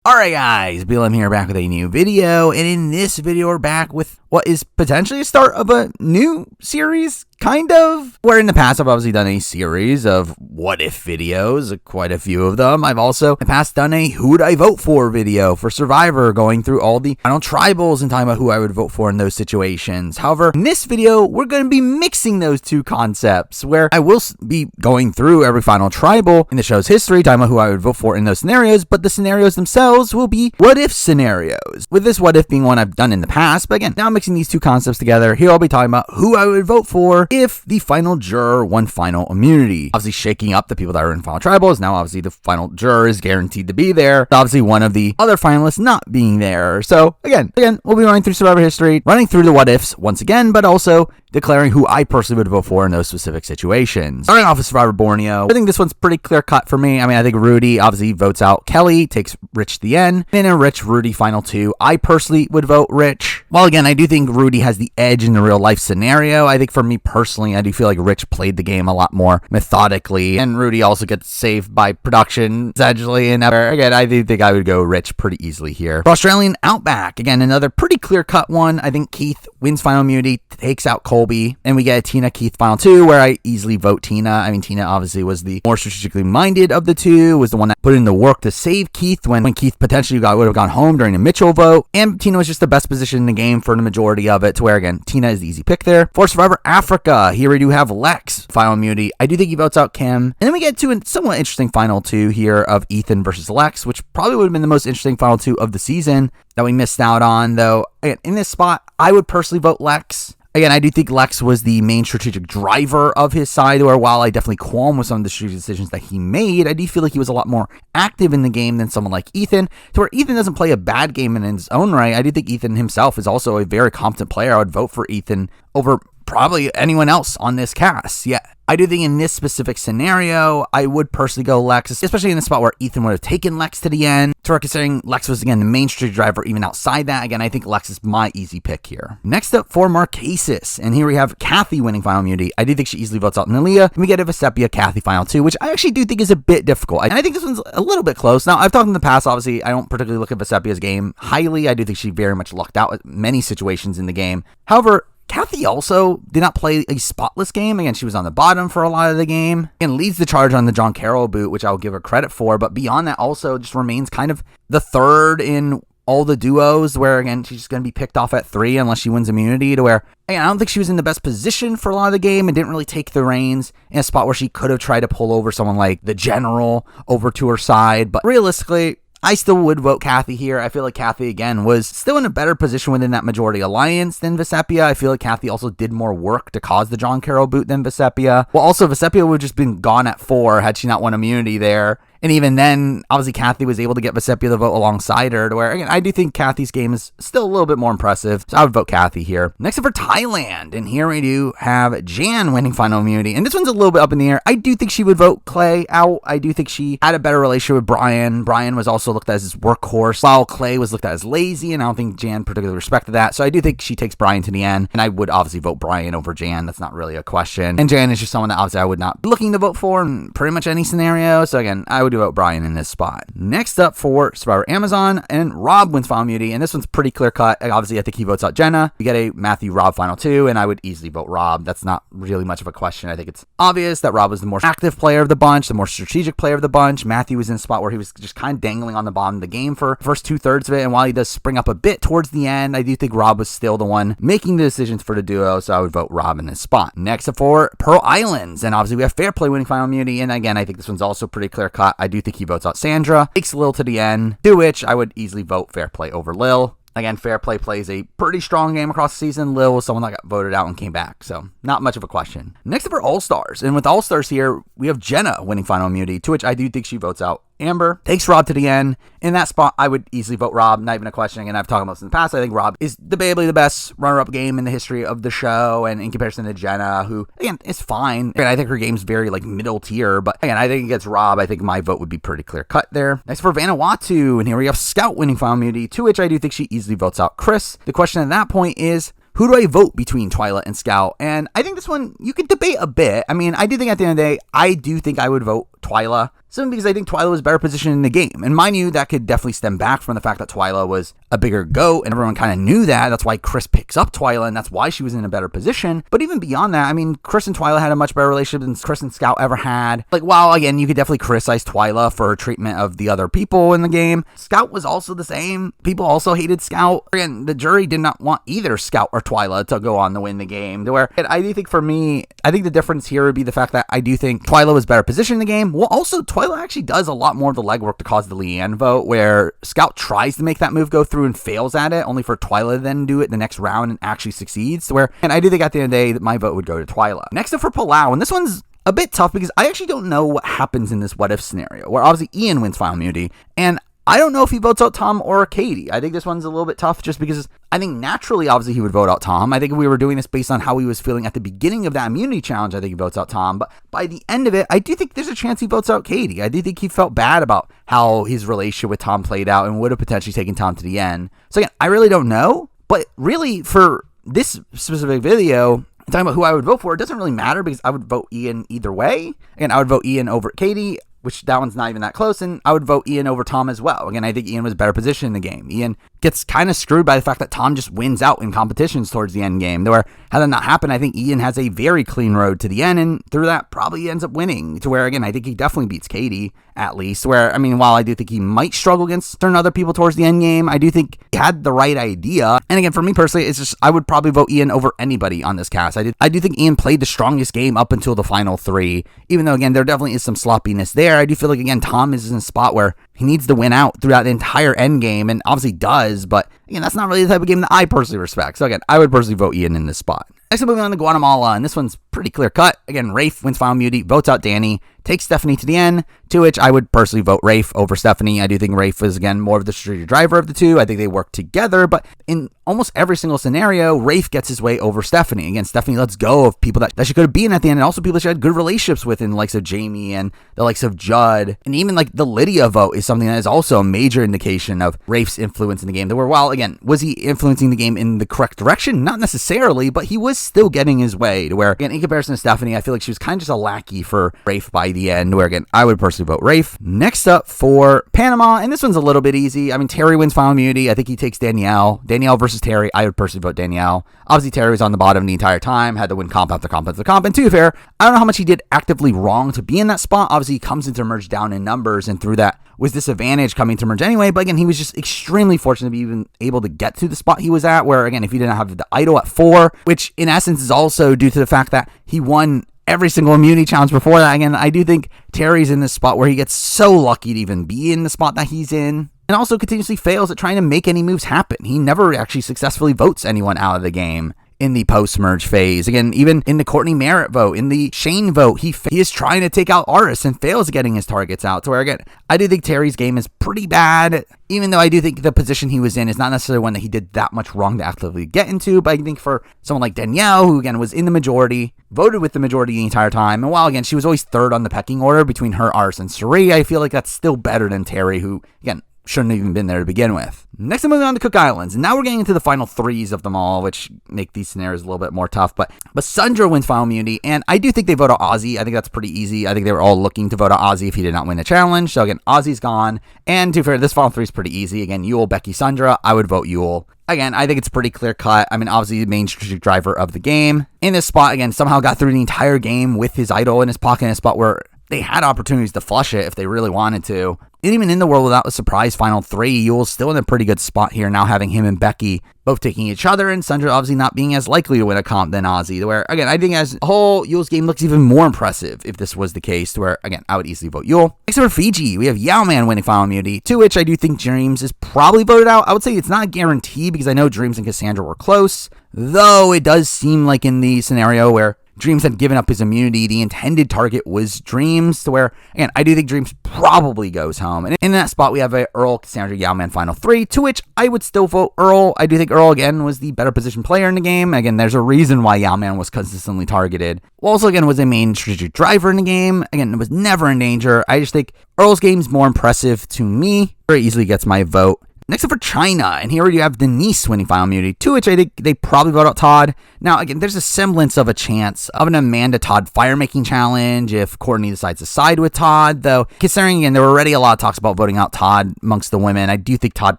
Alright guys, BLM here back with a new video, and in this video we're back with what is potentially a start of a new series, kind of. Where in the past I've obviously done a series of what if videos, quite a few of them. I've also in the past done a who would I vote for video for Survivor, going through all the final tribals and talking about who I would vote for in those situations. However, in this video we're going to be mixing those two concepts, where I will be going through every final tribal in the show's history, talking about who I would vote for in those scenarios, but the scenarios themselves will be what if scenarios, with this what if being one I've done in the past. But again, now I'm mixing these two concepts together. Here I'll be talking about who I would vote for if the final juror won final immunity. Obviously shaking up the people that are in final tribals. Now obviously the final juror is guaranteed to be there. Obviously one of the other finalists not being there. So again, we'll be running through Survivor history, running through the what ifs once again, but also declaring who I personally would vote for in those specific situations. Starting off with Survivor Borneo, I think this one's pretty clear cut for me. I mean, I think Rudy obviously votes out Kelly, takes Rich to the end, and in Rich, Rudy final two. I personally would vote Rich. While again, I do think Rudy has the edge in the real life scenario, I think for me personally, I do feel like Rich played the game a lot more methodically, and Rudy also gets saved by production, essentially, and again, I do think I would go Rich pretty easily here. For Australian Outback, again, another pretty clear cut one. I think Keith wins final immunity, takes out Colby, and we get a Tina Keith final two, where I easily vote Tina. I mean, Tina obviously was the more strategically minded of the two, was the one that put in the work to save Keith when Keith potentially would have gone home during the Mitchell vote, and Tina was just the best position in the game for the majority of it, to where again, Tina is the easy pick there. For Survivor Africa, here we do have Lex final immunity. I do think he votes out Kim, and then we get to a somewhat interesting final two here of Ethan versus Lex, which probably would have been the most interesting final two of the season that we missed out on, though again, in this spot I would personally vote Lex. Again, I do think Lex was the main strategic driver of his side, where while I definitely qualm with some of the strategic decisions that he made, I do feel like he was a lot more active in the game than someone like Ethan, to where Ethan doesn't play a bad game in his own right. I do think Ethan himself is also a very competent player. I would vote for Ethan over probably anyone else on this cast. Yeah, I do think in this specific scenario, I would personally go Lex, especially in the spot where Ethan would have taken Lex to the end. So we're considering Lex was, again, the main strategic driver even outside that. Again, I think Lex is my easy pick here. Next up for Marquesas, and here we have Kathy winning final immunity. I do think she easily votes out Nalia, and we get a Vesepia Kathy final two, which I actually do think is a bit difficult. And I think this one's a little bit close. Now, I've talked in the past, obviously, I don't particularly look at Vesepia's game highly. I do think she very much lucked out at many situations in the game. However, Kathy also did not play a spotless game. Again, she was on the bottom for a lot of the game and leads the charge on the John Carroll boot, which I'll give her credit for. But beyond that, also just remains kind of the third in all the duos, where again, she's just going to be picked off at 3 unless she wins immunity, to where again, I don't think she was in the best position for a lot of the game and didn't really take the reins in a spot where she could have tried to pull over someone like the General over to her side. But realistically, I still would vote Kathy here. I feel like Kathy, again, was still in a better position within that majority alliance than Vesepia. I feel like Kathy also did more work to cause the John Carroll boot than Vesepia. Well, also, Vesepia would have just been gone at 4 had she not won immunity there. And even then, obviously, Kathy was able to get Vesepia to vote alongside her, to where, again, I do think Kathy's game is still a little bit more impressive. So I would vote Kathy here. Next up for Thailand, and here we do have Jan winning final immunity. And this one's a little bit up in the air. I do think she would vote Clay out. I do think she had a better relationship with Brian. Brian was also looked at as his workhorse, while Clay was looked at as lazy, and I don't think Jan particularly respected that. So I do think she takes Brian to the end, and I would obviously vote Brian over Jan. That's not really a question. And Jan is just someone that obviously I would not be looking to vote for in pretty much any scenario. So again, I would vote Brian in this spot. Next up for Survivor Amazon, and Rob wins final immunity, and this one's pretty clear cut. Obviously, I think he votes out Jenna. We get a Matthew Rob final two, and I would easily vote Rob. That's not really much of a question. I think it's obvious that Rob was the more active player of the bunch, the more strategic player of the bunch. Matthew was in a spot where he was just kind of dangling on the bottom of the game for the first 2/3 of it, and while he does spring up a bit towards the end, I do think Rob was still the one making the decisions for the duo, so I would vote Rob in this spot. Next up for Pearl Islands, and obviously we have Fair Play winning final immunity, and again, I think this one's also pretty clear cut. I do think he votes out Sandra, takes Lil to the end, to which I would easily vote Fair Play over Lil. Again, Fair Play plays a pretty strong game across the season. Lil was someone that got voted out and came back, so not much of a question. Next up are All-Stars, and with All-Stars here, we have Jenna winning final immunity, to which I do think she votes out Amber, takes Rob to the end. In that spot, I would easily vote Rob, not even a question. And I've talked about this in the past. I think Rob is debatably the best runner-up game in the history of the show, and in comparison to Jenna, who, again, is fine. And I think her game's very, middle tier, but again, I think against Rob, I think my vote would be pretty clear-cut there. Next for Vanuatu, and here we have Scout winning final immunity, to which I do think she easily votes out Chris. The question at that point is, who do I vote between Twyla and Scout? And I think this one, you could debate a bit. I mean, I do think at the end of the day, I do think I would vote Twyla, simply because I think Twyla was better positioned in the game. And mind you, that could definitely stem back from the fact that Twyla was a bigger GOAT, and everyone kind of knew that. That's why Chris picks up Twyla, and that's why she was in a better position. But even beyond that, I mean, Chris and Twyla had a much better relationship than Chris and Scout ever had. Like, while, again, you could definitely criticize Twyla for her treatment of the other people in the game, Scout was also the same. People also hated Scout. Again, the jury did not want either Scout or Twyla to go on to win the game. To where, I do think for me, I think the difference here would be the fact that I do think Twyla was better positioned in the game. Well, also, Twyla actually does a lot more of the legwork to cause the Leanne vote, where Scout tries to make that move go through and fails at it, only for Twyla to then do it the next round and actually succeeds. To where, and I do think at the end of the day that my vote would go to Twyla. Next up for Palau, and this one's a bit tough because I actually don't know what happens in this what if scenario, where obviously Ian wins final immunity, and I don't know if he votes out Tom or Katie. I think this one's a little bit tough just because I think naturally, obviously, he would vote out Tom. I think if we were doing this based on how he was feeling at the beginning of that immunity challenge, I think he votes out Tom. But by the end of it, I do think there's a chance he votes out Katie. I do think he felt bad about how his relationship with Tom played out and would have potentially taken Tom to the end. So again, I really don't know. But really, for this specific video, talking about who I would vote for, it doesn't really matter because I would vote Ian either way. Again, I would vote Ian over Katie, which that one's not even that close, and I would vote Ian over Tom as well. Again, I think Ian was better positioned in the game. Ian gets kind of screwed by the fact that Tom just wins out in competitions towards the end game. Where, had that not happened, I think Ian has a very clean road to the end, and through that probably ends up winning. To where, again, I think he definitely beats Katie, at least. Where, I mean, while I do think he might struggle against certain other people towards the end game, I do think he had the right idea. And again, for me personally, it's just, I would probably vote Ian over anybody on this cast. I do think Ian played the strongest game up until the final three, even though, again, there definitely is some sloppiness there. I do feel like, again, Tom is in a spot where he needs to win out throughout the entire end game, and obviously does, but again, that's not really the type of game that I personally respect. So again, I would personally vote Ian in this spot. Next, moving on to Guatemala, and this one's pretty clear cut. Again, Rafe wins final immunity, votes out Danny, takes Stephanie to the end, to which I would personally vote Rafe over Stephanie. I do think Rafe is, again, more of the strategic driver of the two. I think they work together, but in almost every single scenario, Rafe gets his way over Stephanie. Again, Stephanie lets go of people that she could have been at the end, and also people that she had good relationships with in the likes of Jamie and the likes of Judd. And even like the Lydia vote is something that is also a major indication of Rafe's influence in the game. Where, while, again, was he influencing the game in the correct direction? Not necessarily, but he was still getting his way. To where, again, in comparison to Stephanie, I feel like she was kind of just a lackey for Rafe by the end, where, again, I would personally vote Rafe. Next up for Panama, and this one's a little bit easy. I mean, Terry wins final immunity. I think he takes Danielle. Danielle versus Terry, I would personally vote Danielle. Obviously, Terry was on the bottom the entire time, had to win comp after comp after comp. And to be fair, I don't know how much he did actively wrong to be in that spot. Obviously, he comes into merge down in numbers, and through that was disadvantage coming to merge anyway. But again, he was just extremely fortunate to be even able to get to the spot he was at, where, again, if he didn't have the idol at 4, which in essence is also due to the fact that he won every single immunity challenge before that. Again, I do think Terry's in this spot where he gets so lucky to even be in the spot that he's in, and also continuously fails at trying to make any moves happen. He never actually successfully votes anyone out of the game in the post-merge phase. Again, even in the Courtney Merritt vote, in the Shane vote, he is trying to take out artists and fails at getting his targets out. So where, again, I do think Terry's game is pretty bad, even though I do think the position he was in is not necessarily one that he did that much wrong to actively get into. But I think for someone like Danielle, who, again, was in the majority, voted with the majority the entire time, and while, again, she was always third on the pecking order between her, Ars, and Suri, I feel like that's still better than Terry, who, again, shouldn't have even been there to begin with. Next, I'm moving on to Cook Islands, and now we're getting into the final threes of them all, which make these scenarios a little bit more tough. But Sundra wins final immunity, and I do think they vote out Ozzy. I think that's pretty easy. I think they were all looking to vote out Ozzy if he did not win the challenge. So again, Ozzy's gone, and to be fair, this final three is pretty easy. Again, Yule, Becky, Sundra. I would vote Yule. Again, I think it's pretty clear cut. I mean, obviously the main strategic driver of the game. In this spot, again, somehow got through the entire game with his idol in his pocket in a spot where they had opportunities to flush it if they really wanted to. And even in the world without a surprise final three, Yule's still in a pretty good spot here now, having him and Becky both taking each other, and Sundra obviously not being as likely to win a comp than Ozzy. Where, again, I think as a whole, Yule's game looks even more impressive if this was the case, where, again, I would easily vote Yule. Next for Fiji, we have Yao Man winning final immunity, to which I do think Dreams is probably voted out. I would say it's not a guarantee because I know Dreams and Cassandra were close, though it does seem like in the scenario where Dreams had given up his immunity, the intended target was Dreams, to where, again, I do think Dreams probably goes home. And in that spot, we have a Earl, Cassandra, Yao Man final three, to which I would still vote Earl. I do think Earl, again, was the better positioned player in the game. Again, there's a reason why Yao Man was consistently targeted. Also, again, was a main strategic driver in the game. Again, it was never in danger. I just think Earl's game is more impressive to me. Very easily gets my vote. Next up for China, and here you have Denise winning final immunity, to which I think they probably vote out Todd. Now, again, there's a semblance of a chance of an Amanda Todd fire-making challenge if Courtney decides to side with Todd, though, considering, again, there were already a lot of talks about voting out Todd amongst the women, I do think Todd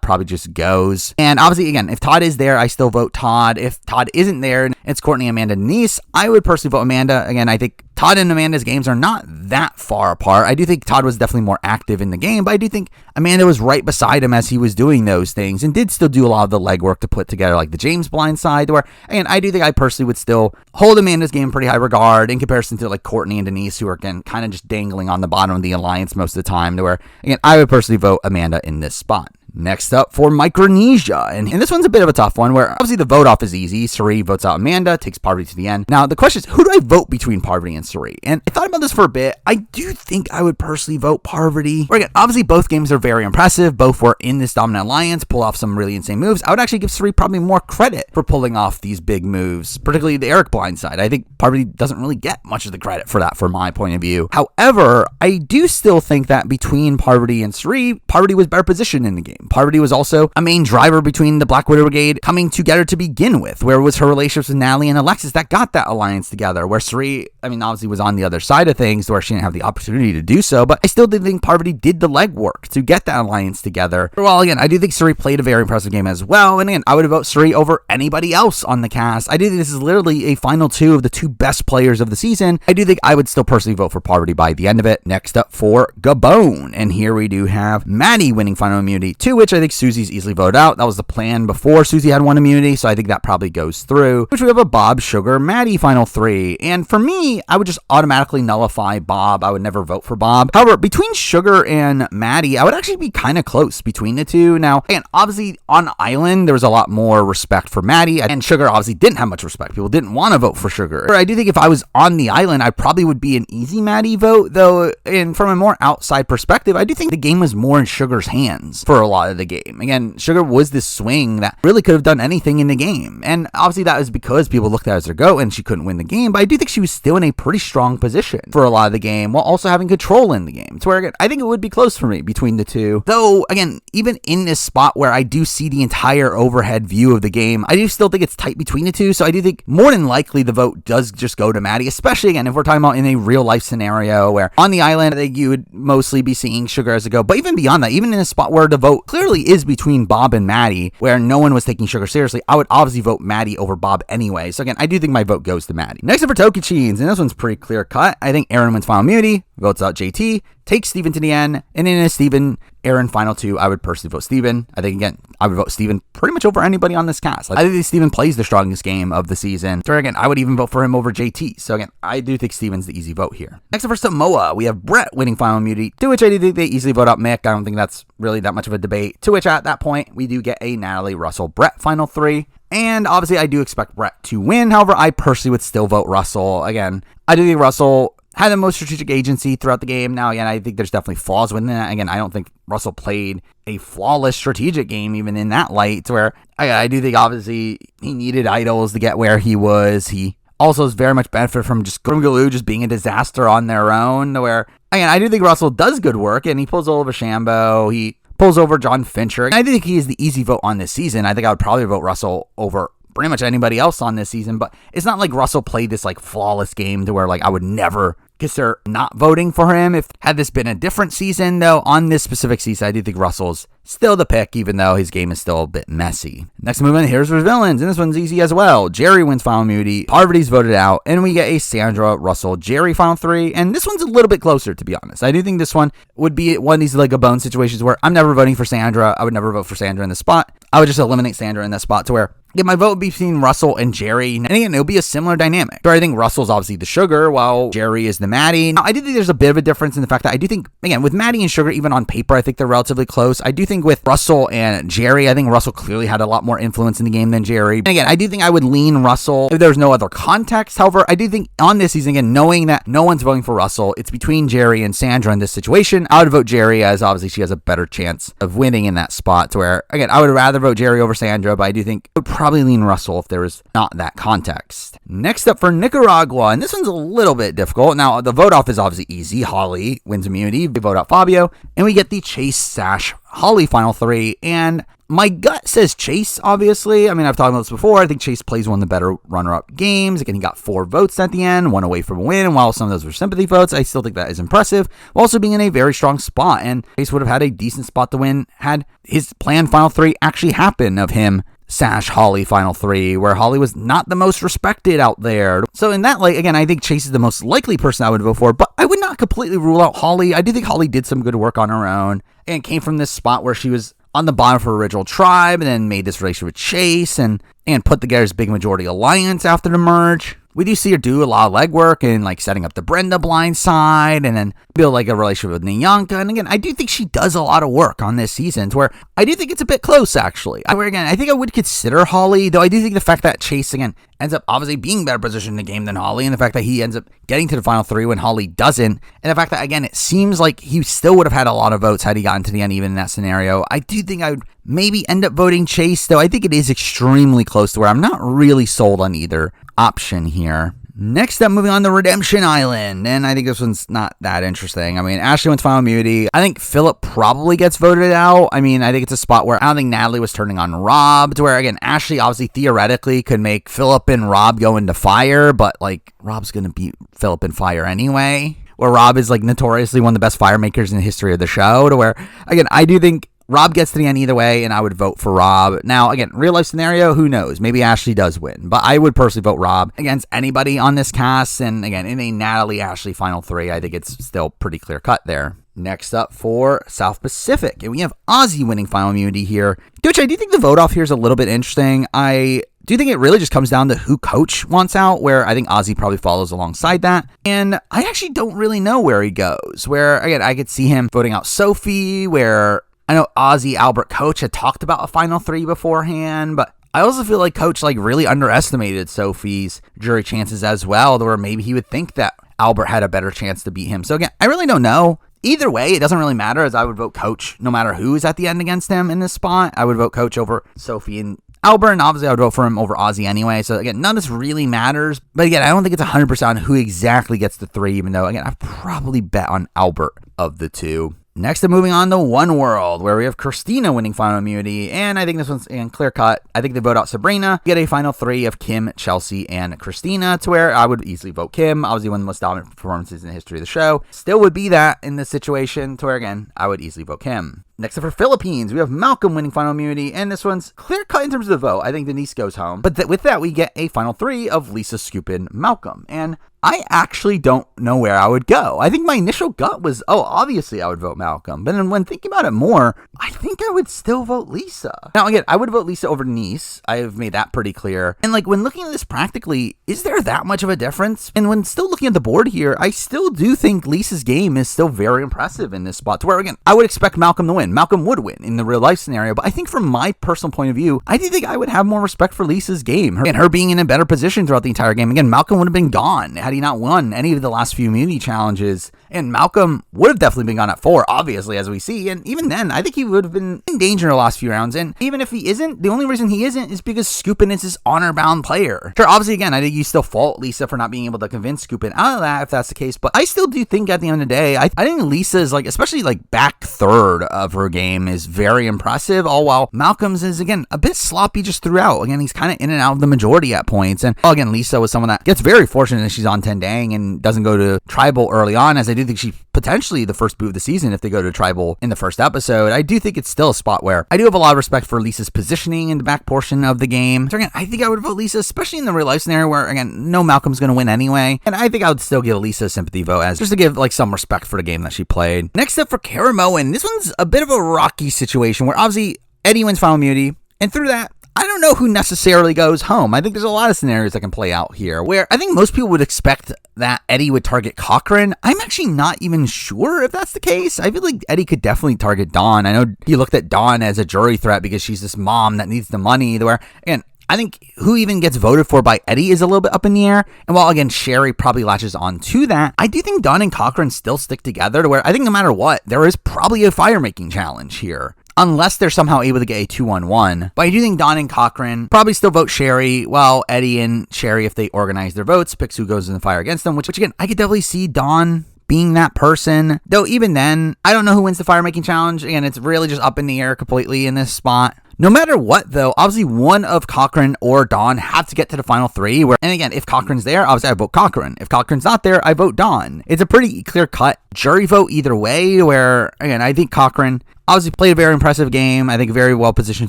probably just goes. And obviously, again, if Todd is there, I still vote Todd. If Todd isn't there, it's Courtney, Amanda, Denise, I would personally vote Amanda. Again, I think Todd and Amanda's games are not that far apart. I do think Todd was definitely more active in the game, but I do think Amanda was right beside him as he was doing those things and did still do a lot of the legwork to put together like the James Blind side, where, again, I do think I personally would still hold Amanda's game in pretty high regard in comparison to like Courtney and Denise, who are, again, kind of just dangling on the bottom of the alliance most of the time, to where, again, I would personally vote Amanda in this spot. Next up for Micronesia, and this one's a bit of a tough one, where obviously the vote off is easy. Suri votes out Amanda, takes Parvati to the end. Now, the question is, who do I vote between Parvati and Suri? And I thought about this for a bit. I do think I would personally vote Parvati. Where, again, obviously both games are very impressive. Both were in this dominant alliance, pull off some really insane moves. I would actually give Suri probably more credit for pulling off these big moves, particularly the Eric Blind side. I think Parvati doesn't really get much of the credit for that from my point of view. However, I do still think that between Parvati and Suri, Parvati was better positioned in the game. Parvati was also a main driver between the Black Widow Brigade coming together to begin with, where it was her relationships with Natalie and Alexis that got that alliance together, where Suri, I mean, obviously was on the other side of things where she didn't have the opportunity to do so, but I still did think Parvati did the legwork to get that alliance together. Well, again, I do think Suri played a very impressive game as well, and again, I would vote Suri over anybody else on the cast. I do think this is literally a final two of the two best players of the season. I do think I would still personally vote for Parvati by the end of it. Next up for Gabon, and here we do have Maddie winning final immunity, to which I think Susie's easily voted out. That was the plan before Susie had one immunity, so I think that probably goes through. Which we have a Bob, Sugar, Maddie final three. And for me, I would just automatically nullify Bob. I would never vote for Bob. However, between Sugar and Maddie, I would actually be kind of close between the two. Now, again, obviously on Island, there was a lot more respect for Maddie, and Sugar obviously didn't have much respect. People didn't want to vote for Sugar. I do think if I was on the island, I probably would be an easy Maddie vote, though, and from a more outside perspective, I do think the game was more in Sugar's hands for a lot of the game. Again, Sugar was this swing that really could have done anything in the game, and obviously that was because people looked at her as their GOAT and she couldn't win the game, but I do think she was still in a pretty strong position for a lot of the game while also having control in the game, to where, again, I think it would be close for me between the two, though, again, even in this spot where I do see the entire overhead view of the game, I do still think it's tight between the two, so I do think more than likely the vote does just go to Maddie, especially, again, if we're talking about in a real life scenario where on the island, I think you would mostly be seeing Sugar as a GOAT, but even beyond that, even in a spot where the vote clearly is between Bob and Maddie, where no one was taking Sugar seriously, I would obviously vote Maddie over Bob anyway. So again, I do think my vote goes to Maddie. Next up for Tocantins, and this one's pretty clear cut. I think Aaron wins final immunity, votes out JT, takes Steven to the end, and in a Steven Aaron final two, I would personally vote Steven. I think, again, I would vote Steven pretty much over anybody on this cast. I think Steven plays the strongest game of the season. So again, I would even vote for him over JT. So again, I do think Steven's the easy vote here. Next up for Samoa, we have Brett winning final immunity, to which I do think they easily vote out Mick. I don't think that's really that much of a debate. To which at that point, we do get a Natalie, Russell, Brett final three. And obviously, I do expect Brett to win. However, I personally would still vote Russell. Again, I do think Russell had the most strategic agency throughout the game. Now, again, I think there's definitely flaws within that. Again, I don't think Russell played a flawless strategic game, even in that light, to where I do think, obviously, he needed idols to get where he was. He also has very much benefited from just Grimgaloo just being a disaster on their own, where, again, I do think Russell does good work, and he pulls over Shambo. He pulls over John Fincher. And I think he is the easy vote on this season. I think I would probably vote Russell over pretty much anybody else on this season, but it's not like Russell played this like flawless game to where like I would never consider not voting for him. If had this been a different season, though, on this specific season, I do think Russell's still the pick, even though his game is still a bit messy. Next movement, here's for villains, and this one's easy as well. Jerry wins final immunity, Parvati's voted out, and we get a Sandra, Russell, Jerry final three, and this one's a little bit closer, to be honest. I do think this one would be one of these like a bone situations where I'm never voting for Sandra. I would never vote for Sandra in this spot. I would just eliminate Sandra in that spot to where, yeah, my vote would be between Russell and Jerry. And again, it'll be a similar dynamic. But I think Russell's obviously the Sugar, while Jerry is the Maddie. Now, I do think there's a bit of a difference in the fact that I do think, again, with Maddie and Sugar, even on paper, I think they're relatively close. I do think with Russell and Jerry, I think Russell clearly had a lot more influence in the game than Jerry. And again, I do think I would lean Russell if there's no other context. However, I do think on this season, again, knowing that no one's voting for Russell, it's between Jerry and Sandra in this situation, I would vote Jerry, as obviously she has a better chance of winning in that spot to where, again, I would rather vote Jerry over Sandra, but I do think it would probably lean Russell if there was not that context. Next up for Nicaragua, and this one's a little bit difficult. Now, the vote off is obviously easy. Holly wins immunity. We vote out Fabio, and we get the Chase Sash Holly final three. And my gut says Chase, obviously. I mean, I've talked about this before. I think Chase plays one of the better runner-up games. Again, he got 4 votes at the end, 1 away from a win. And while some of those were sympathy votes, I still think that is impressive, while also being in a very strong spot. And Chase would have had a decent spot to win had his planned final three actually happen of him Sash Holly final three, where Holly was not the most respected out there. So in that light, again, I think Chase is the most likely person I would vote for, but I would not completely rule out Holly. I do think Holly did some good work on her own and came from this spot where she was on the bottom of her original tribe and then made this relationship with Chase and put together his big majority alliance after the merge. We do see her do a lot of legwork and like setting up the Brenda blind side and then build like a relationship with Nyanka. And again, I do think she does a lot of work on this season to where I do think it's a bit close actually. Where again, I think I would consider Holly, though I do think the fact that Chase again ends up obviously being better positioned in the game than Holly, and the fact that he ends up getting to the final three when Holly doesn't, and the fact that again, it seems like he still would have had a lot of votes had he gotten to the end even in that scenario. I do think I would maybe end up voting Chase, though I think it is extremely close to where I'm not really sold on either option here. Next up, moving on to Redemption Island, and I think this one's not that interesting. I mean, Ashley wins final immunity. I think Philip probably gets voted out. I mean, I think it's a spot where I don't think Natalie was turning on Rob, to where, again, Ashley obviously theoretically could make Philip and Rob go into fire, but, like, Rob's going to beat Philip in fire anyway, where Rob is, like, notoriously one of the best fire makers in the history of the show, to where, again, I do think Rob gets to the end either way, and I would vote for Rob. Now, again, real life scenario, who knows? Maybe Ashley does win, but I would personally vote Rob against anybody on this cast. And again, in a Natalie-Ashley final three, I think it's still pretty clear cut there. Next up for South Pacific, and we have Ozzy winning final immunity here, which I do think the vote off here is a little bit interesting. I do think it really just comes down to who coach wants out, where I think Ozzy probably follows alongside that. And I actually don't really know where he goes, where, again, I could see him voting out Sophie, where I know Ozzy, Albert, Coach had talked about a final three beforehand, but I also feel like Coach like really underestimated Sophie's jury chances as well, where maybe he would think that Albert had a better chance to beat him. So again, I really don't know. Either way, it doesn't really matter, as I would vote Coach no matter who is at the end against him in this spot. I would vote Coach over Sophie and Albert, and obviously I would vote for him over Ozzy anyway. So again, none of this really matters. But again, I don't think it's 100% on who exactly gets the three, even though, again, I'd probably bet on Albert of the two. Next up, moving on to One World, where we have Christina winning final immunity, and I think this one's in clear cut. I think they vote out Sabrina, get a final three of Kim, Chelsea, and Christina, to where I would easily vote Kim, obviously one of the most dominant performances in the history of the show. Still would be that in this situation, to where, again, I would easily vote Kim. Next up for Philippines, we have Malcolm winning final immunity, and this one's clear cut in terms of the vote. I think Denise goes home, but with that, we get a final three of Lisa, Scoop, and Malcolm, and I actually don't know where I would go. I think my initial gut was, obviously I would vote Malcolm. But then when thinking about it more, I think I would still vote Lisa. Now, again, I would vote Lisa over Denise. I have made that pretty clear. And like when looking at this practically, is there that much of a difference? And when still looking at the board here, I still do think Lisa's game is still very impressive in this spot. To where, again, I would expect Malcolm to win. Malcolm would win in the real life scenario. But I think from my personal point of view, I do think I would have more respect for Lisa's game. Her being in a better position throughout the entire game. Again, Malcolm would have been gone had he not won any of the last few immunity challenges, and Malcolm would have definitely been gone at 4, obviously, as we see, and even then, I think he would have been in danger in the last few rounds, and even if he isn't, the only reason he isn't is because Scoopin is this honor-bound player. Sure, obviously, again, I think you still fault Lisa for not being able to convince Scoopin out of that, if that's the case, but I still do think at the end of the day, I think Lisa is, like, especially, like, back third of her game is very impressive, all while Malcolm's is, again, a bit sloppy just throughout. Again, he's kind of in and out of the majority at points, and again, Lisa was someone that gets very fortunate that she's on Tendang and doesn't go to Tribal early on, as I do think she's potentially the first boot of the season if they go to Tribal in the first episode. I do think it's still a spot where I do have a lot of respect for Lisa's positioning in the back portion of the game. So again, I think I would vote Lisa, especially in the real life scenario where, again, no Malcolm's going to win anyway. And I think I would still give Lisa a sympathy vote as just to give like some respect for the game that she played. Next up for Caramoan, this one's a bit of a rocky situation where obviously Eddie wins final immunity, and through that, I don't know who necessarily goes home. I think there's a lot of scenarios that can play out here where I think most people would expect that Eddie would target Cochran. I'm actually not even sure if that's the case. I feel like Eddie could definitely target Dawn. I know he looked at Dawn as a jury threat because she's this mom that needs the money. And I think who even gets voted for by Eddie is a little bit up in the air. And while, again, Sherry probably latches on to that, I do think Dawn and Cochran still stick together to where I think no matter what, there is probably a fire-making challenge here. unless they're somehow able to get a 2-1-1. But I do think Don and Cochran probably still vote Sherry, while Eddie and Sherry, if they organize their votes, picks who goes in the fire against them, which again, I could definitely see Don being that person. Though even then, I don't know who wins the fire making challenge. Again, it's really just up in the air completely in this spot. No matter what, though, obviously one of Cochran or Don have to get to the final three. And again, if Cochran's there, obviously I vote Cochran. If Cochran's not there, I vote Don. It's a pretty clear-cut jury vote either way, where, again, I think Cochran obviously played a very impressive game. I think very well positioned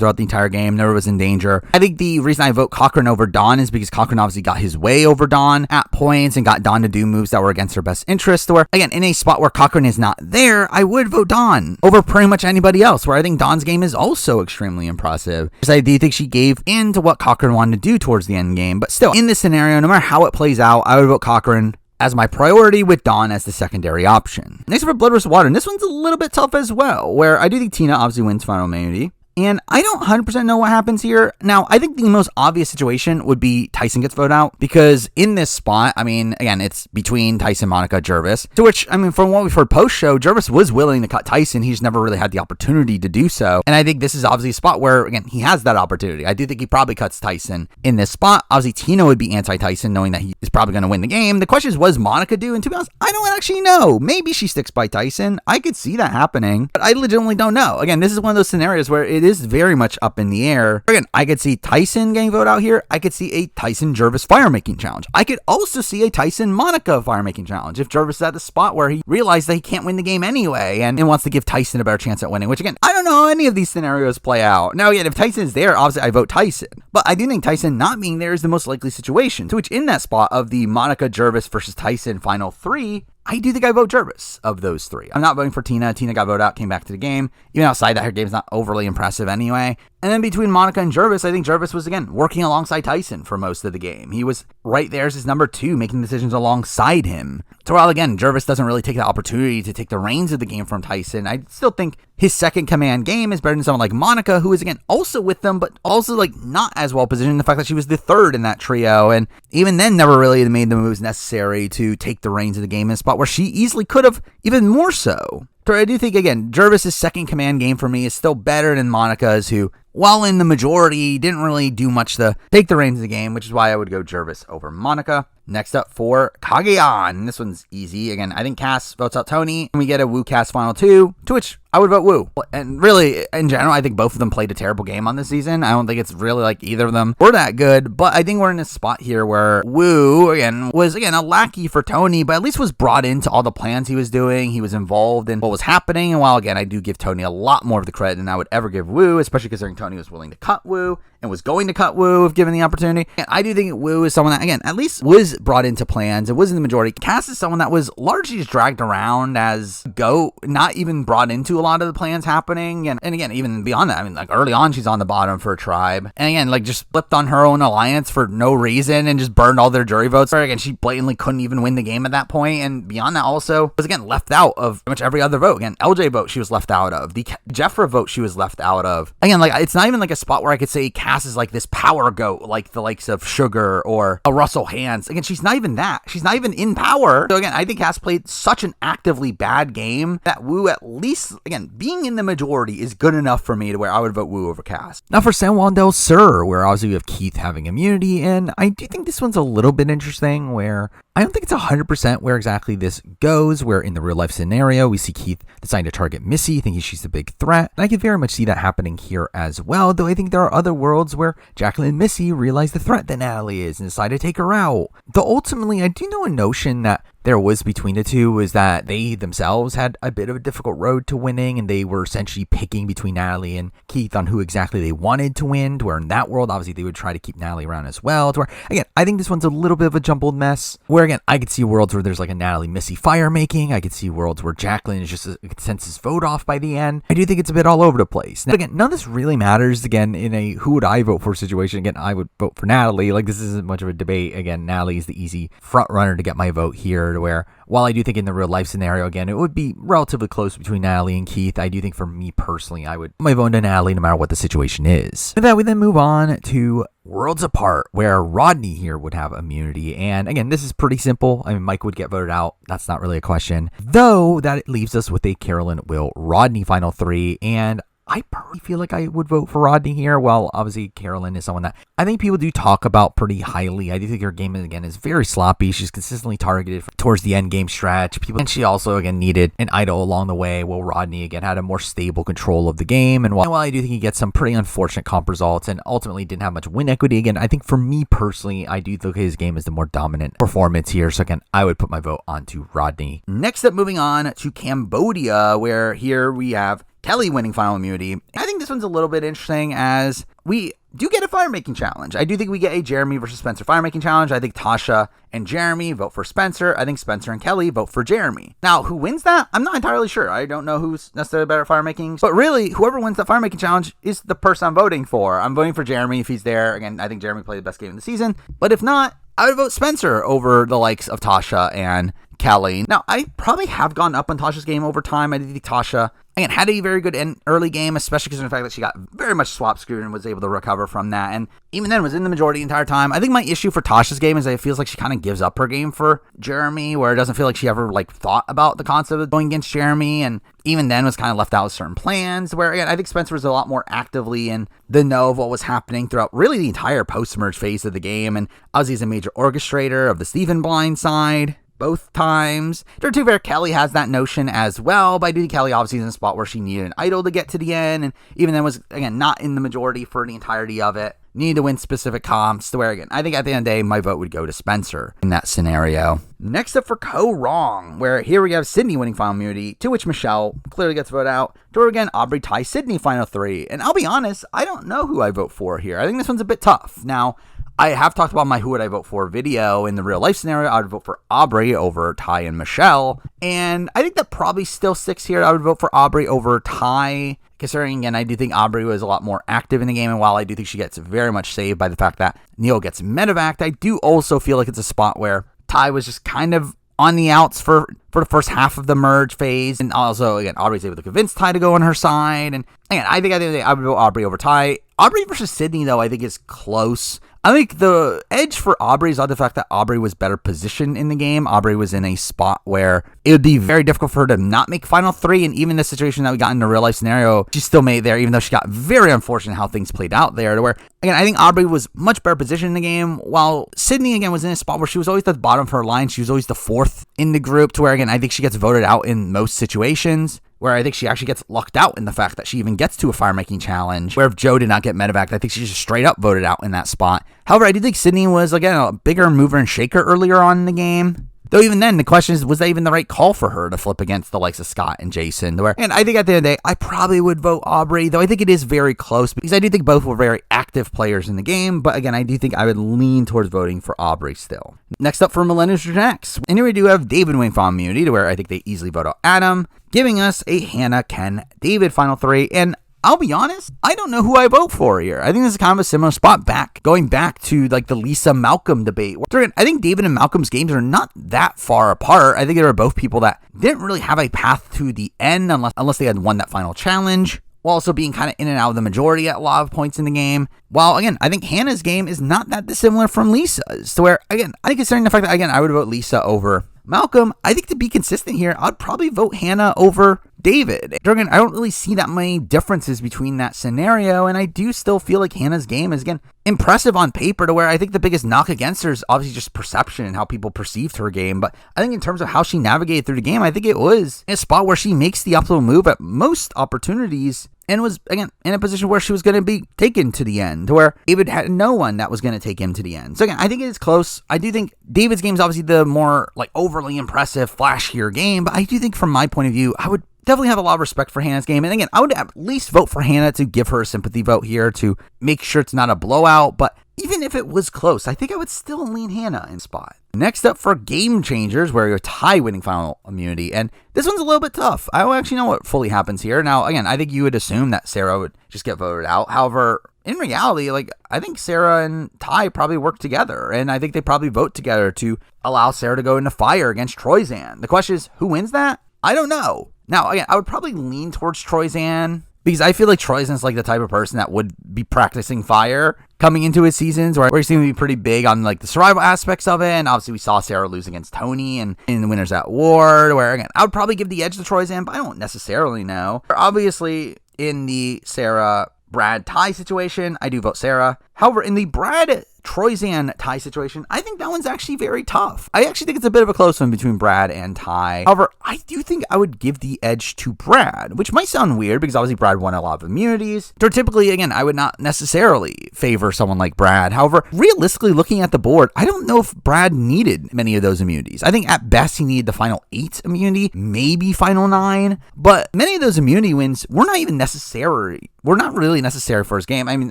throughout the entire game. Never was in danger. I think the reason I vote Cochran over Don is because Cochran obviously got his way over Don at points and got Don to do moves that were against her best interest. Where, again, in a spot where Cochran is not there, I would vote Don over pretty much anybody else, where I think Don's game is also extremely impressive. Because I do think she gave in to what Cochran wanted to do towards the end game. But still, in this scenario, no matter how it plays out, I would vote Cochran as my priority, with Dawn as the secondary option. Next up for Blood vs. Water, and this one's a little bit tough as well, where I do think Tina obviously wins final immunity. And I don't 100% know what happens here. Now, I think the most obvious situation would be Tyson gets voted out, because in this spot, I mean, again, it's between Tyson, Monica, Jervis, to which, I mean, from what we've heard post-show, Jervis was willing to cut Tyson. He's never really had the opportunity to do so. And I think this is obviously a spot where, again, he has that opportunity. I do think he probably cuts Tyson in this spot. Obviously, Tina would be anti-Tyson, knowing that he is probably going to win the game. The question is, what does Monica do? And to be honest, I don't actually know. Maybe she sticks by Tyson. I could see that happening, but I legitimately don't know. Again, this is one of those scenarios where it is very much up in the air. Again, I could see Tyson getting voted out here. I could see a Tyson Jervis fire making challenge. I could also see a Tyson Monica fire making challenge if Jervis is at the spot where he realized that he can't win the game anyway and wants to give Tyson a better chance at winning, which again, I don't know how any of these scenarios play out. Now, again, if Tyson is there, obviously I vote Tyson. But I do think Tyson not being there is the most likely situation, to which in that spot of the Monica, Jervis versus Tyson final three, I do think I vote Jervis of those three. I'm not voting for Tina. Tina got voted out, came back to the game. Even outside that, her game's not overly impressive anyway. And then between Monica and Jervis, I think Jervis was, again, working alongside Tyson for most of the game. He was right there as his number two, making decisions alongside him. So while, again, Jervis doesn't really take the opportunity to take the reins of the game from Tyson, I still think his second command game is better than someone like Monica, who is, again, also with them, but also, like, not as well positioned in the fact that she was the third in that trio, and even then never really made the moves necessary to take the reins of the game in a spot where she easily could have, even more so. So I do think, again, Jervis's second command game for me is still better than Monica's, who, while in the majority, didn't really do much to take the reins of the game, which is why I would go Jervis over Monica. Next up for Cagayan. This one's easy. Again, I think Cass votes out Tony, and we get a Wu Cass final two, to which I would vote Wu. And really, in general, I think both of them played a terrible game on this season. I don't think it's really like either of them were that good, but I think we're in a spot here where Wu, again, was, again, a lackey for Tony, but at least was brought into all the plans he was doing. He was involved in what was happening, and while, again, I do give Tony a lot more of the credit than I would ever give Wu, especially considering Tony was willing to cut Wu and was going to cut Wu if given the opportunity. And I do think Wu is someone that, again, at least was brought into plans. It was in the majority. Cass is someone that was largely just dragged around as GOAT, not even brought into a lot of the plans happening. And again, even beyond that, I mean, like early on, she's on the bottom for a tribe. And again, like just flipped on her own alliance for no reason and just burned all their jury votes. Or again, she blatantly couldn't even win the game at that point. And beyond that also was, again, left out of pretty much every other vote. Again, LJ vote she was left out of. The Jeffra vote she was left out of. Again, like it's not even like a spot where I could say Cass is like this power GOAT, like the likes of Sugar or a Russell Hands. Again, she's not even that. She's not even in power. So again, I think Cass played such an actively bad game that Wu, at least, again, being in the majority is good enough for me to where I would vote Wu over Cass. Now for San Juan del Sur, where obviously we have Keith having immunity, and I do think this one's a little bit interesting where I don't think it's 100% where exactly this goes, where in the real life scenario, we see Keith deciding to target Missy, thinking she's a big threat. And I can very much see that happening here as well, though I think there are other worlds where Jacqueline and Missy realize the threat that Natalie is and decide to take her out. Though ultimately, I do know a notion that there was between the two was that they themselves had a bit of a difficult road to winning, and they were essentially picking between Natalie and Keith on who exactly they wanted to win, to where in that world, obviously, they would try to keep Natalie around as well, to where, again, I think this one's a little bit of a jumbled mess, where, again, I could see worlds where there's like a Natalie-Missy fire making. I could see worlds where Jacqueline is just a consensus vote off by the end. I do think it's a bit all over the place. Now, again, none of this really matters, again, in a who would I vote for situation. Again, I would vote for Natalie. Like, this isn't much of a debate. Again, Natalie is the easy front runner to get my vote here, to where, while I do think in the real life scenario, again, it would be relatively close between Natalie and Keith, I do think for me personally, I would my vote to Natalie no matter what the situation is. With that, we then move on to Worlds Apart, where Rodney here would have immunity. And again, this is pretty simple. I mean, Mike would get voted out. That's not really a question. Though, that leaves us with a Carolyn, Will, Rodney final three. And I personally feel like I would vote for Rodney here. Well, obviously, Carolyn is someone that I think people do talk about pretty highly. I do think her game, again, is very sloppy. She's consistently targeted towards the end game stretch. And she also, again, needed an idol along the way, while Rodney, again, had a more stable control of the game. And while I do think he gets some pretty unfortunate comp results and ultimately didn't have much win equity, again, I think for me personally, I do think his game is the more dominant performance here. So, again, I would put my vote onto Rodney. Next up, moving on to Cambodia, where here we have Kelly winning final immunity. I think this one's a little bit interesting as we do get a fire-making challenge. I do think we get a Jeremy versus Spencer fire-making challenge. I think Tasha and Jeremy vote for Spencer. I think Spencer and Kelly vote for Jeremy. Now, who wins that? I'm not entirely sure. I don't know who's necessarily better at fire-making. But really, whoever wins that fire-making challenge is the person I'm voting for. I'm voting for Jeremy if he's there. Again, I think Jeremy played the best game of the season. But if not, I would vote Spencer over the likes of Tasha and Kelly. Now, I probably have gone up on Tasha's game over time. I think Tasha, again, had a very good early game, especially because of the fact that she got very much swap screwed and was able to recover from that. And even then was in the majority the entire time. I think my issue for Tasha's game is that it feels like she kind of gives up her game for Jeremy, where it doesn't feel like she ever thought about the concept of going against Jeremy. And even then was kind of left out with certain plans, where again, I think Spencer was a lot more actively in the know of what was happening throughout really the entire post-merge phase of the game. And Ozzy's a major orchestrator of the Steven blind side both times. To fair, Kelly has that notion as well, but I do think Kelly obviously is in a spot where she needed an idol to get to the end, and even then was, again, not in the majority for the entirety of it. Needed to win specific comps, to where, again, I think at the end of the day, my vote would go to Spencer in that scenario. Next up for Kaoh Rong, where here we have Sydney winning final immunity, to which Michelle clearly gets voted out, to where, again, Aubrey ties Sydney final 3. And I'll be honest, I don't know who I vote for here. I think this one's a bit tough. Now, I have talked about my who would I vote for video in the real life scenario. I would vote for Aubrey over Ty and Michelle. And I think that probably still sticks here. I would vote for Aubrey over Ty, considering, again, I do think Aubrey was a lot more active in the game. And while I do think she gets very much saved by the fact that Neil gets medevaced, I do also feel like it's a spot where Ty was just kind of on the outs for the first half of the merge phase. And also, again, Aubrey's able to convince Ty to go on her side. And again, I think at the end of the day, I would vote Aubrey over Ty. Aubrey versus Sydney, though, I think is close. I think the edge for Aubrey is on the fact that Aubrey was better positioned in the game. Aubrey was in a spot where it would be very difficult for her to not make final 3. And even the situation that we got in the real life scenario, she still made it there, even though she got very unfortunate how things played out there. To where, again, I think Aubrey was much better positioned in the game, while Sydney, again, was in a spot where she was always at the bottom of her line. She was always the 4th in the group, to where, again, I think she gets voted out in most situations, where I think she actually gets lucked out in the fact that she even gets to a fire-making challenge, where if Joe did not get medevaced, I think she's just straight up voted out in that spot. However, I do think Sydney was, again, a bigger mover and shaker earlier on in the game. Though even then, the question is, was that even the right call for her to flip against the likes of Scott and Jason? And I think at the end of the day, I probably would vote Aubrey, though I think it is very close, because I do think both were very active players in the game. But again, I do think I would lean towards voting for Aubrey still. Next up for Millennials Next. And here we do have David winning final immunity, to where I think they easily vote out Adam, giving us a Hannah, Ken, David final 3. And I'll be honest, I don't know who I vote for here. I think this is kind of a similar spot going back to the Lisa Malcolm debate. I think David and Malcolm's games are not that far apart. I think they were both people that didn't really have a path to the end unless they had won that final challenge, while also being kind of in and out of the majority at a lot of points in the game. While, again, I think Hannah's game is not that dissimilar from Lisa's, to where, again, I think considering the fact that, again, I would vote Lisa over Malcolm, I think to be consistent here, I'd probably vote Hannah over David. Again, I don't really see that many differences between that scenario, and I do still feel like Hannah's game is, again, impressive on paper, to where I think the biggest knock against her is obviously just perception and how people perceived her game. But I think in terms of how she navigated through the game, I think it was in a spot where she makes the optimal move at most opportunities, and was, again, in a position where she was going to be taken to the end, to where David had no one that was going to take him to the end. So again, I think it is close. I do think David's game is obviously the more overly impressive, flashier game, but I do think from my point of view, I would definitely have a lot of respect for Hannah's game. And again, I would at least vote for Hannah to give her a sympathy vote here to make sure it's not a blowout. But even if it was close, I think I would still lean Hannah in spot. Next up for Game Changers, where you're Ty winning final immunity. And this one's a little bit tough. I don't actually know what fully happens here. Now, again, I think you would assume that Sarah would just get voted out. However, in reality, I think Sarah and Ty probably work together. And I think they probably vote together to allow Sarah to go into fire against Troyzan. The question is, who wins that? I don't know. Now, again, I would probably lean towards Troyzan, because I feel like Troyzan's the type of person that would be practicing fire coming into his seasons, where he seemed to be pretty big on the survival aspects of it. And obviously we saw Sarah lose against Tony and in the Winners at War, where, again, I would probably give the edge to Troyzan, but I don't necessarily know. Obviously, in the Sarah Brad tie situation, I do vote Sarah. However, in the Brad Troyzan tie situation, I think that one's actually very tough. I actually think it's a bit of a close one between Brad and Ty. However, I do think I would give the edge to Brad, which might sound weird because obviously Brad won a lot of immunities. So typically, again, I would not necessarily favor someone like Brad. However, realistically looking at the board, I don't know if Brad needed many of those immunities. I think at best he needed the final 8 immunity, maybe final 9, but many of those immunity wins were not even necessary. Were not really necessary for his game. I mean,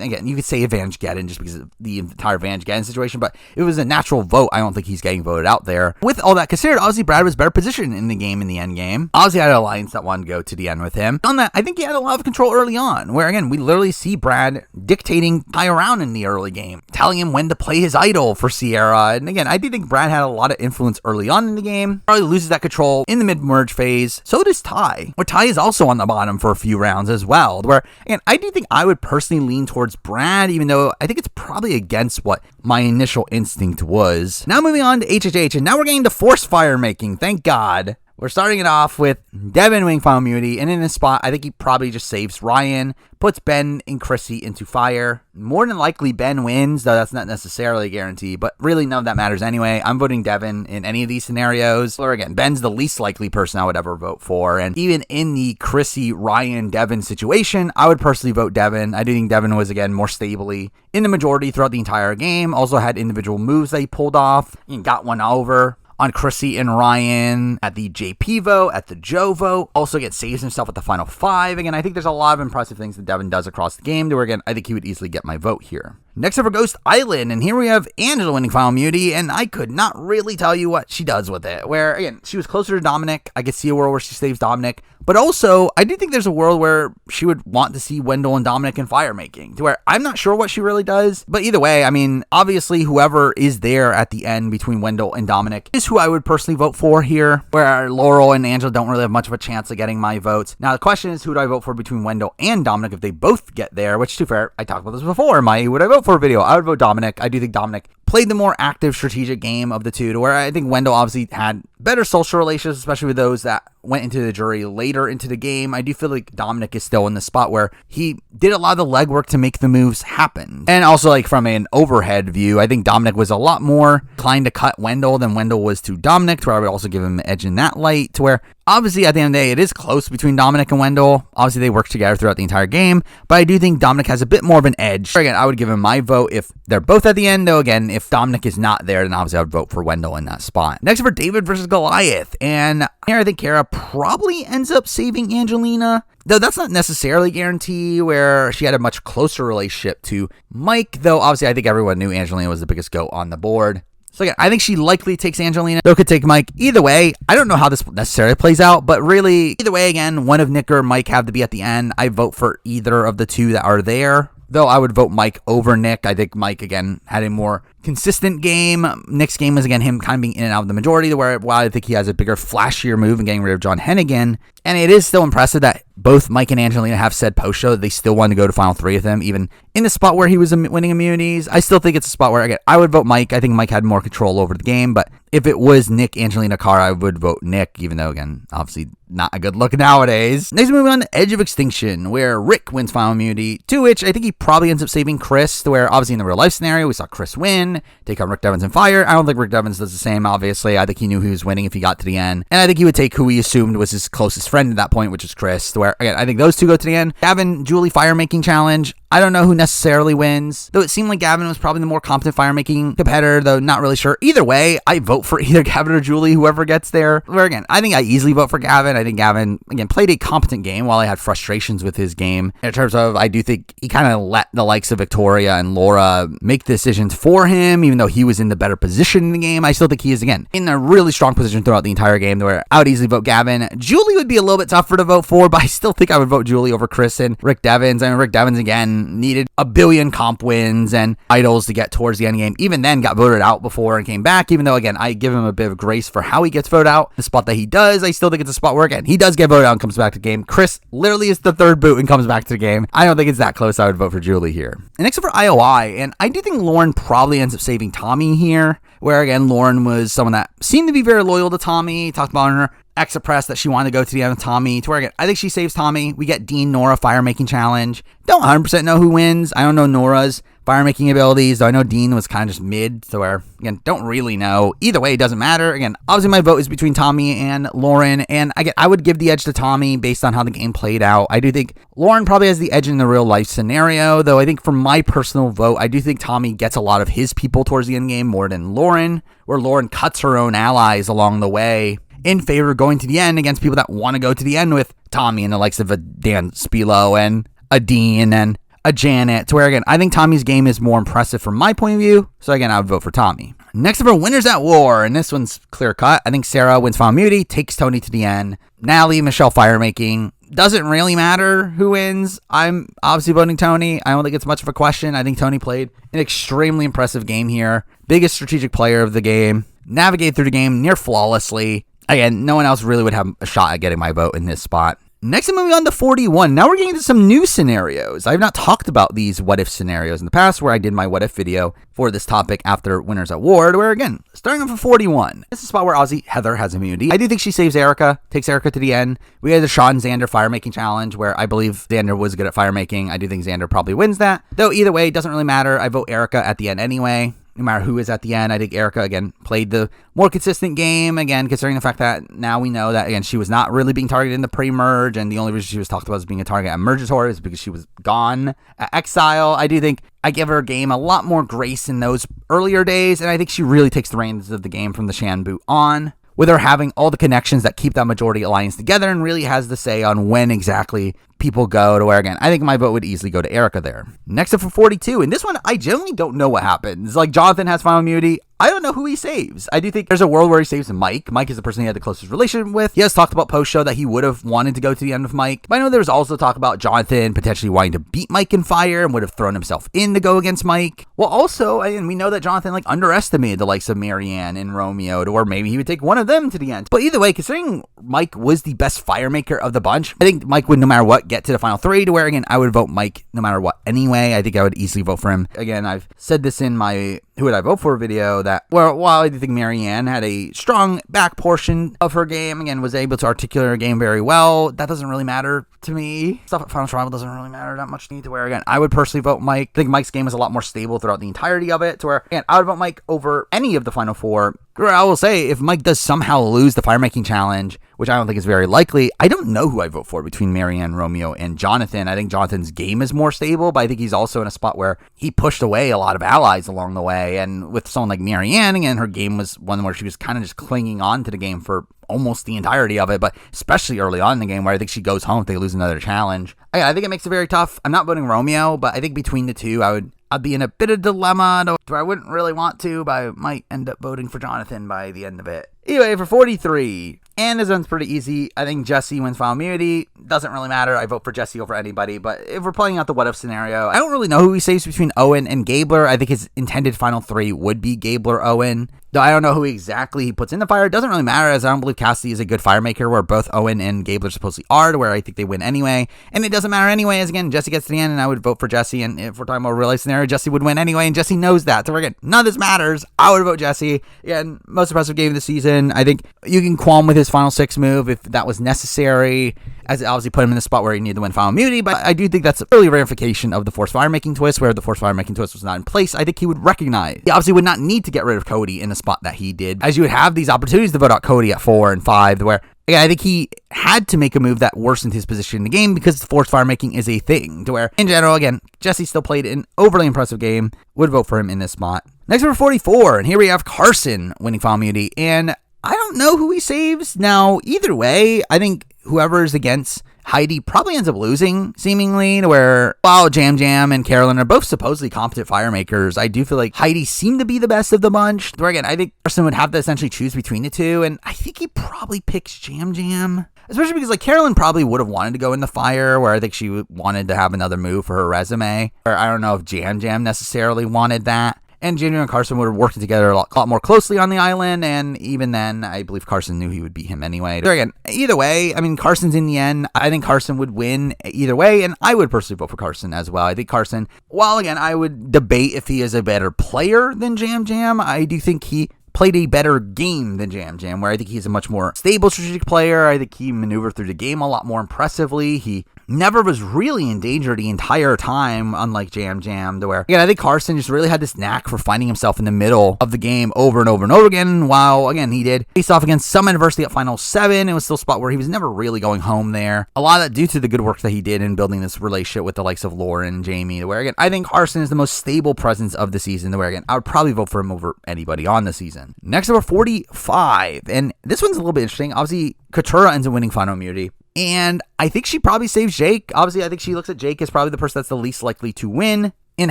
again, you could say Advantage Geddon just because of the entire Advantage Geddon situation, but it was a natural vote. I don't think he's getting voted out there. With all that considered, obviously Brad was better positioned in the game in the end game. Obviously had an alliance that wanted to go to the end with him. On that, I think he had a lot of control early on, where again, we literally see Brad dictating Ty around in the early game, telling him when to play his idol for Sierra. And again, I do think Brad had a lot of influence early on in the game. Probably loses that control in the mid-merge phase. So does Ty, where Ty is also on the bottom for a few rounds as well, where again, I do think I would personally lean towards Brad, even though I think it's probably against what my initial instinct was. Now moving on to HHH, and now we're getting to force fire making, thank God. We're starting it off with Devin winning final immunity, and in this spot, I think he probably just saves Ryan, puts Ben and Chrissy into fire. More than likely, Ben wins, though that's not necessarily a guarantee, but really none of that matters anyway. I'm voting Devin in any of these scenarios. Or again, Ben's the least likely person I would ever vote for, and even in the Chrissy, Ryan, Devin situation, I would personally vote Devin. I do think Devin was, again, more stably in the majority throughout the entire game. Also had individual moves that he pulled off and got one over on Chrissy and Ryan at the JP vote, at the Joe vote. Also saves himself at the final 5. Again, I think there's a lot of impressive things that Devin does across the game to where, again, I think he would easily get my vote here. Next up for Ghost Island, and here we have Angela winning final immunity, and I could not really tell you what she does with it. Where, again, she was closer to Dominic. I could see a world where she saves Dominic. But also, I do think there's a world where she would want to see Wendell and Dominic in fire making, to where I'm not sure what she really does. But either way, I mean, obviously, whoever is there at the end between Wendell and Dominic is who I would personally vote for here, where Laurel and Angela don't really have much of a chance of getting my votes. Now, the question is, who do I vote for between Wendell and Dominic if they both get there? Which, to be fair, I talked about this before in my Who Would I Vote For video. I would vote Dominic. I do think Dominic played the more active strategic game of the two, to where I think Wendell obviously had better social relations, especially with those that went into the jury later into the game. I do feel like Dominic is still in the spot where he did a lot of the legwork to make the moves happen. And also, like, from an overhead view, I think Dominic was a lot more inclined to cut Wendell than Wendell was to Dominic, to where I would also give him an edge in that light, to where obviously, at the end of the day, it is close between Dominic and Wendell. Obviously, they work together throughout the entire game, but I do think Dominic has a bit more of an edge. Again, I would give him my vote if they're both at the end, though. Again, if Dominic is not there, then obviously I would vote for Wendell in that spot. Next for David versus Goliath, and here I think Kara probably ends up saving Angelina, though that's not necessarily a guarantee, where she had a much closer relationship to Mike, though obviously I think everyone knew Angelina was the biggest goat on the board. So again, I think she likely takes Angelina, though could take Mike. Either way, I don't know how this necessarily plays out, but really, either way, again, one of Nick or Mike have to be at the end. I vote for either of the two that are there, though I would vote Mike over Nick. I think Mike, again, had a more consistent game. Nick's game was, again, him kind of being in and out of the majority, where while I think he has a bigger, flashier move in getting rid of John Hennigan. And it is still impressive that both Mike and Angelina have said post-show that they still wanted to go to Final 3 with him, even in the spot where he was winning immunities. I still think it's a spot where, again, I would vote Mike. I think Mike had more control over the game, but if it was Nick, Angelina, Cara, I would vote Nick, even though, again, obviously not a good look nowadays. Next, moving on to Edge of Extinction, where Rick wins final immunity, to which I think he probably ends up saving Chris, to where obviously in the real life scenario, we saw Chris win, take on Rick Devens and fire. I don't think Rick Devens does the same, obviously. I think he knew he was winning if he got to the end, and I think he would take who he assumed was his closest friend at that point, which is Chris, to where, again, I think those two go to the end. Gavin, Julie fire-making challenge. I don't know who necessarily wins, though it seemed like Gavin was probably the more competent fire-making competitor, though not really sure. Either way, I vote for either Gavin or Julie, whoever gets there. Where, again, I think I easily vote for Gavin. I think Gavin, again, played a competent game while I had frustrations with his game. In terms of, I do think he kind of let the likes of Victoria and Laura make decisions for him, even though he was in the better position in the game. I still think he is, again, in a really strong position throughout the entire game, where I would easily vote Gavin. Julie would be a little bit tougher to vote for, but I still think I would vote Julie over Chris and Rick Devens. I mean, Rick Devens, again, needed a billion comp wins and idols to get towards the end game. Even then, got voted out before and came back, even though, again, I give him a bit of grace for how he gets voted out. The spot that he does, I still think it's a spot where, again, he does get voted out and comes back to the game. Chris literally is the third boot and comes back to the game. I don't think it's that close. I would vote for Julie here. And next up for IOI, and I do think Lauren probably ends up saving Tommy here, where, again, Lauren was someone that seemed to be very loyal to Tommy, talked about her expressed that she wanted to go to the end with Tommy, to where again, I think she saves Tommy. We get Dean Nora fire making challenge. Don't 100% know who wins. I don't know Nora's fire making abilities, though I know Dean was kind of just mid, so where, again, don't really know. Either way, it doesn't matter. Again, obviously my vote is between Tommy and Lauren, and I would give the edge to Tommy based on how the game played out. I do think Lauren probably has the edge in the real life scenario, though I think for my personal vote, I do think Tommy gets a lot of his people towards the end game more than Lauren, where Lauren cuts her own allies along the way in favor of going to the end against people that want to go to the end with Tommy and the likes of a Dan Spilo and a Dean and a Janet, to where again, I think Tommy's game is more impressive from my point of view, so again, I would vote for Tommy. Next up are winners at war, and this one's clear cut. I think Sarah wins Final Immunity, takes Tony to the end. Natalie, Michelle firemaking. Doesn't really matter who wins. I'm obviously voting Tony. I don't think it's much of a question. I think Tony played an extremely impressive game here. Biggest strategic player of the game. Navigated through the game near flawlessly. Again, no one else really would have a shot at getting my vote in this spot. Next, I'm moving on to 41. Now we're getting into some new scenarios. I've not talked about these what-if scenarios in the past, where I did my what-if video for this topic after Winners at War, where again, starting off at 41. This is a spot where Aussie Heather has immunity. I do think she saves Erica, takes Erica to the end. We had the Sean Xander fire-making challenge, where I believe Xander was good at fire-making. I do think Xander probably wins that. Though either way, it doesn't really matter. I vote Erica at the end anyway. No matter who is at the end, I think Erica, again, played the more consistent game, again, considering the fact that now we know that, again, she was not really being targeted in the pre-merge, and the only reason she was talked about as being a target at Mergatory is because she was gone at Exile. I do think I give her a game a lot more grace in those earlier days, and I think she really takes the reins of the game from the Shanbu on, with her having all the connections that keep that majority alliance together and really has the say on when exactly people go to where, again, I think my vote would easily go to Erica there. Next up for 42, and this one, I generally don't know what happens. Like, Jonathan has final immunity. I don't know who he saves. I do think there's a world where he saves Mike. Mike is the person he had the closest relationship with. He has talked about post-show that he would have wanted to go to the end with Mike. But I know there's also talk about Jonathan potentially wanting to beat Mike in fire and would have thrown himself in to go against Mike. Well, also, and we know that Jonathan, underestimated the likes of Marianne and Romeo, to where maybe he would take one of them to the end. But either way, considering Mike was the best firemaker of the bunch, I think Mike would, no matter what, get to the final three, to where, again, I would vote Mike no matter what anyway. I think I would easily vote for him. Again, I've said this in my Who Would I Vote For video, that while I do think Marianne had a strong back portion of her game, again, was able to articulate her game very well, that doesn't really matter to me. Stuff at Final Tribal doesn't really matter that much to me, to where, again, I would personally vote Mike. I think Mike's game is a lot more stable throughout the entirety of it, to where, again, I would vote Mike over any of the Final Four. I will say, if Mike does somehow lose the firemaking challenge, which I don't think is very likely, I don't know who I vote for between Marianne, Romeo, and Jonathan. I think Jonathan's game is more stable, but I think he's also in a spot where he pushed away a lot of allies along the way. And with someone like Marianne, again, her game was one where she was kind of just clinging on to the game for almost the entirety of it, but especially early on in the game, where I think she goes home if they lose another challenge. I think it makes it very tough. I'm not voting Romeo, but I think between the two, I'd be in a bit of dilemma where I wouldn't really want to, but I might end up voting for Jonathan by the end of it. Anyway, for 43, and this one's pretty easy. I think Jesse wins final immunity. Doesn't really matter. I vote for Jesse over anybody, but if we're playing out the what-if scenario, I don't really know who he saves between Owen and Gabler. I think his intended final three would be Gabler, Owen. Though I don't know who exactly he puts in the fire. It doesn't really matter, as I don't believe Cassidy is a good firemaker, where both Owen and Gabler supposedly are, to where I think they win anyway. And it doesn't matter anyway, as again, Jesse gets to the end, and I would vote for Jesse. And if we're talking about a real life scenario, Jesse would win anyway, and Jesse knows that. So again, none of this matters. I would vote Jesse. Again, most impressive game of the season. I think you can qualm with his final six move if that was necessary, as it obviously put him in the spot where he needed to win final immunity, but I do think that's an early ramification of the forced firemaking twist, where the forced firemaking twist was not in place. I think he would recognize. He obviously would not need to get rid of Cody in the spot that he did, as you would have these opportunities to vote out Cody at 4 and 5, where, again, I think he had to make a move that worsened his position in the game, because the forced firemaking is a thing, to where, in general, again, Jesse still played an overly impressive game. Would vote for him in this spot. Next, number 44, and here we have Carson winning final immunity, and I don't know who he saves. Now, either way, I think whoever is against Heidi probably ends up losing, seemingly, to where, while Jam Jam and Carolyn are both supposedly competent firemakers, I do feel like Heidi seemed to be the best of the bunch. Where, again, I think Carson would have to essentially choose between the two, and I think he probably picks Jam Jam. Especially because, Carolyn probably would have wanted to go in the fire, where I think she wanted to have another move for her resume. Or I don't know if Jam Jam necessarily wanted that. And Junior and Carson would have worked together a lot more closely on the island, and even then, I believe Carson knew he would beat him anyway. But again, either way, Carson's in the end. I think Carson would win either way, and I would personally vote for Carson as well. I think Carson, while again, I would debate if he is a better player than Jam Jam, I do think he played a better game than Jam Jam, where I think he's a much more stable strategic player. I think he maneuvered through the game a lot more impressively. He never was really in danger the entire time, unlike Jam Jam, to where, again, I think Carson just really had this knack for finding himself in the middle of the game over and over and over again, while, again, he did face off against some adversity at Final 7. It was still a spot where he was never really going home there. A lot of that due to the good work that he did in building this relationship with the likes of Lauren and Jamie, to where, again, I think Carson is the most stable presence of the season, to where, again, I would probably vote for him over anybody on the season. Next, number 45, and this one's a little bit interesting. Obviously, Katurah ends up winning Final Immunity, and I think she probably saves Jake. Obviously, I think she looks at Jake as probably the person that's the least likely to win, and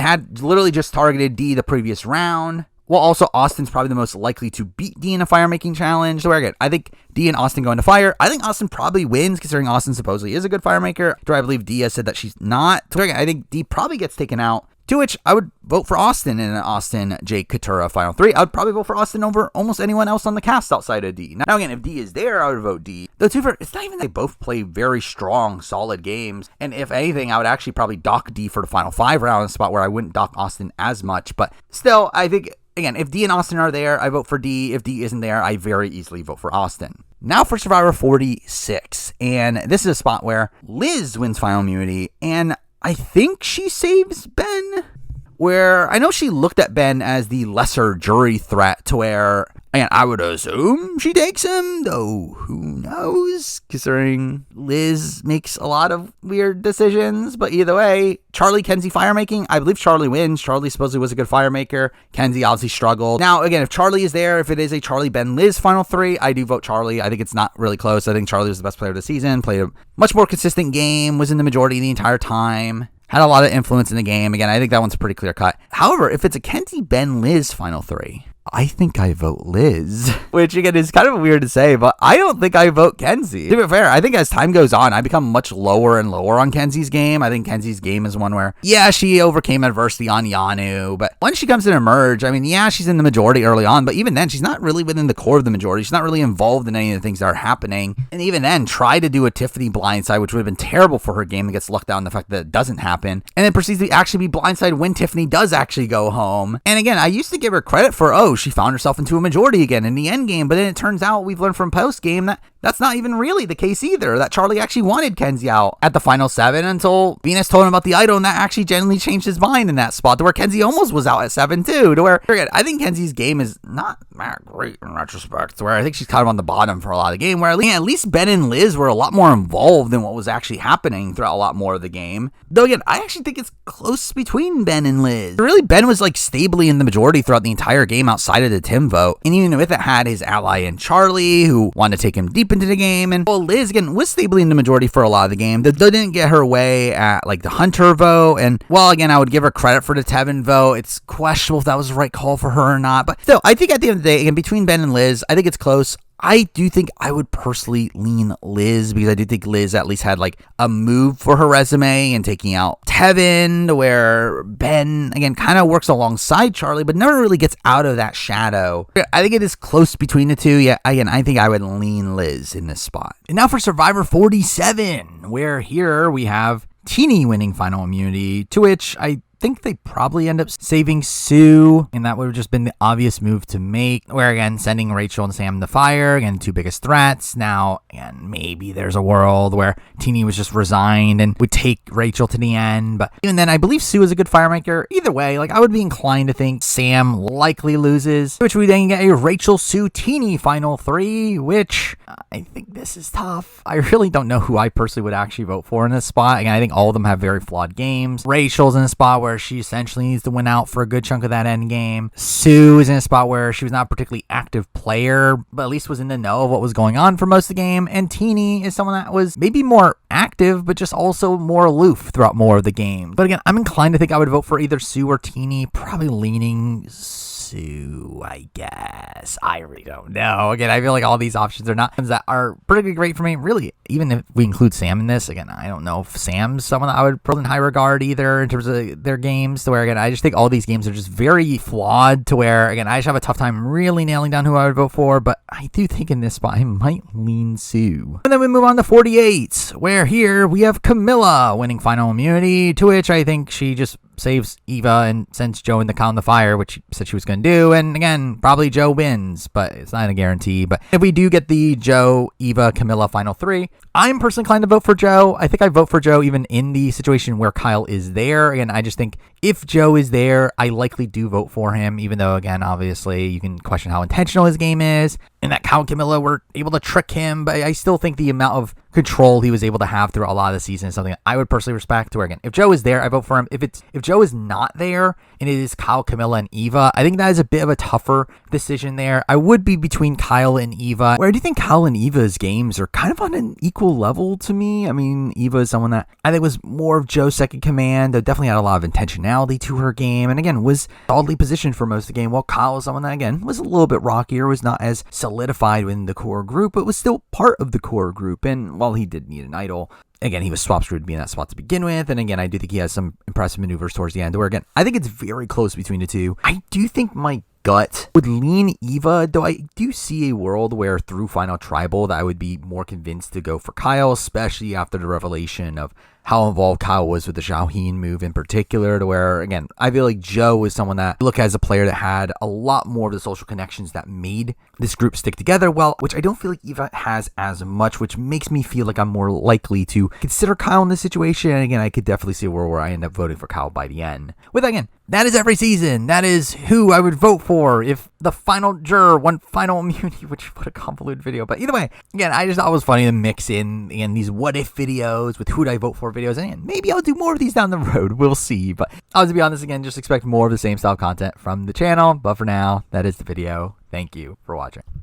had literally just targeted D the previous round. Well, also, Austin's probably the most likely to beat D in a fire-making challenge. So, again, I think D and Austin go into fire. I think Austin probably wins, considering Austin supposedly is a good fire maker. Do I believe D has said that she's not? So, again, I think D probably gets taken out. To which I would vote for Austin in an Austin, Jake, Katurah Final 3. I would probably vote for Austin over almost anyone else on the cast outside of D. Now, again, if D is there, I would vote D. Though, it's not even they both play very strong, solid games. And if anything, I would actually probably dock D for the Final 5 round, a spot where I wouldn't dock Austin as much. But still, I think, again, if D and Austin are there, I vote for D. If D isn't there, I very easily vote for Austin. Now for Survivor 46. And this is a spot where Liz wins Final Immunity, and I think she saves Ben, where I know she looked at Ben as the lesser jury threat, to where, and I would assume she takes him, though who knows, considering Liz makes a lot of weird decisions. But either way, Charlie, Kenzie firemaking, I believe Charlie wins. Charlie supposedly was a good firemaker. Kenzie obviously struggled. Now, again, if Charlie is there, if it is a Charlie, Ben, Liz Final 3, I do vote Charlie. I think it's not really close. I think Charlie was the best player of the season, played a much more consistent game, was in the majority the entire time, had a lot of influence in the game. Again, I think that one's pretty clear cut. However, if it's a Kenzie, Ben, Liz Final 3, I think I vote Liz, which again is kind of weird to say, but I don't think I vote Kenzie. To be fair, I think as time goes on, I become much lower and lower on Kenzie's game. I think Kenzie's game is one where, yeah, she overcame adversity on Yanu, but when she comes to emerge, I mean, yeah, she's in the majority early on, but even then, she's not really within the core of the majority. She's not really involved in any of the things that are happening. And even then, try to do a Tiffany blindside, which would have been terrible for her game, that gets lucked out in the fact that it doesn't happen, and then proceeds to actually be blindside when Tiffany does actually go home. And again, I used to give her credit for, she found herself into a majority again in the end game, but then it turns out we've learned from post game that that's not even really the case either, that Charlie actually wanted Kenzie out at the Final 7 until Venus told him about the idol, and that actually genuinely changed his mind in that spot, to where Kenzie almost was out at 7 too, to where, again, I think Kenzie's game is not that great in retrospect, to where I think she's kind of on the bottom for a lot of the game, where at least Ben and Liz were a lot more involved in what was actually happening throughout a lot more of the game. Though again, I actually think it's close between Ben and Liz. Really, Ben was like stably in the majority throughout the entire game outside of the Tim vote, and even with it had his ally in Charlie, who wanted to take him deep into the game, and Liz again was stably in the majority for a lot of the game. That didn't get her way at like the Hunter vote, and while again I would give her credit for the Tevin vote, it's questionable if that was the right call for her or not. But still, I think at the end of the day, again, between Ben and Liz, I think it's close. I do think I would personally lean Liz, because I do think Liz at least had like a move for her resume and taking out Tevin, where Ben, again, kind of works alongside Charlie, but never really gets out of that shadow. I think it is close between the two. Yeah, again, I think I would lean Liz in this spot. And now for Survivor 47, where here we have Teeny winning Final Immunity, to which I think they probably end up saving Sue, and that would have just been the obvious move to make, where again sending Rachel and Sam to fire, again, two biggest threats. Now again, maybe there's a world where Teeny was just resigned and would take Rachel to the end, but even then I believe Sue is a good firemaker. Either way, like I would be inclined to think Sam likely loses, which we then get a Rachel Sue Teeny Final 3, which I think this is tough. I really don't know who I personally would actually vote for in this spot. Again, I think all of them have very flawed games. Rachel's in a spot where she essentially needs to win out for a good chunk of that end game. Sue is in a spot where she was not a particularly active player, but at least was in the know of what was going on for most of the game. And Teeny is someone that was maybe more active, but just also more aloof throughout more of the game. But again, I'm inclined to think I would vote for either Sue or Teeny, probably leaning Sue, I guess. I really don't know. Again, I feel like all these options are not ones that are particularly great for me. Really, even if we include Sam in this, again, I don't know if Sam's someone that I would put in high regard either in terms of their games, to where, again, I just think all these games are just very flawed, to where, again, I just have a tough time really nailing down who I would vote for, but I do think in this spot I might lean Sue. And then we move on to 48, where here we have Camilla winning Final Immunity, to which I think she just saves Eva and sends Joe in the column of fire, which she said she was going to do. And again, probably Joe wins, but it's not a guarantee. But if we do get the Joe, Eva, Camilla final 3, I'm personally inclined to vote for Joe. I think I vote for Joe even in the situation where Kyle is there. And I just think if Joe is there, I likely do vote for him, even though, again, obviously you can question how intentional his game is and that Kyle and Camilla were able to trick him. But I still think the amount of control he was able to have throughout a lot of the season is something I would personally respect. To where, again, if Joe is there, I vote for him. If Joe is not there and it is Kyle, Camilla, and Eva, I think that is a bit of a tougher decision there. I would be between Kyle and Eva, where I do think Kyle and Eva's games are kind of on an equal level to me. I mean, Eva is someone that I think was more of Joe's second command, though definitely had a lot of intentionality to her game, and again, was solidly positioned for most of the game, while Kyle was someone that, again, was a little bit rockier, was not as solidified within the core group, but was still part of the core group, and while he did need an idol, again, he was swap screwed to be in that spot to begin with. And again, I do think he has some impressive maneuvers towards the end, where, again, I think it's very close between the two. I do think my gut would lean Eva, though I do see a world where through Final Tribal that I would be more convinced to go for Kyle, especially after the revelation of how involved Kyle was with the Xiaoheen move in particular, to where, again, I feel like Joe was someone that I look as a player that had a lot more of the social connections that made this group stick together well, which I don't feel like Eva has as much, which makes me feel like I'm more likely to consider Kyle in this situation. And again, I could definitely see a world where I end up voting for Kyle by the end. With, again, that is every season. That is who I would vote for if the final juror won final immunity, which what a convoluted video. But either way, again, I just thought it was funny to mix in these what if videos with who'd I vote for videos. And maybe I'll do more of these down the road. We'll see. But I'll be honest, again, just expect more of the same style content from the channel. But for now, that is the video. Thank you for watching.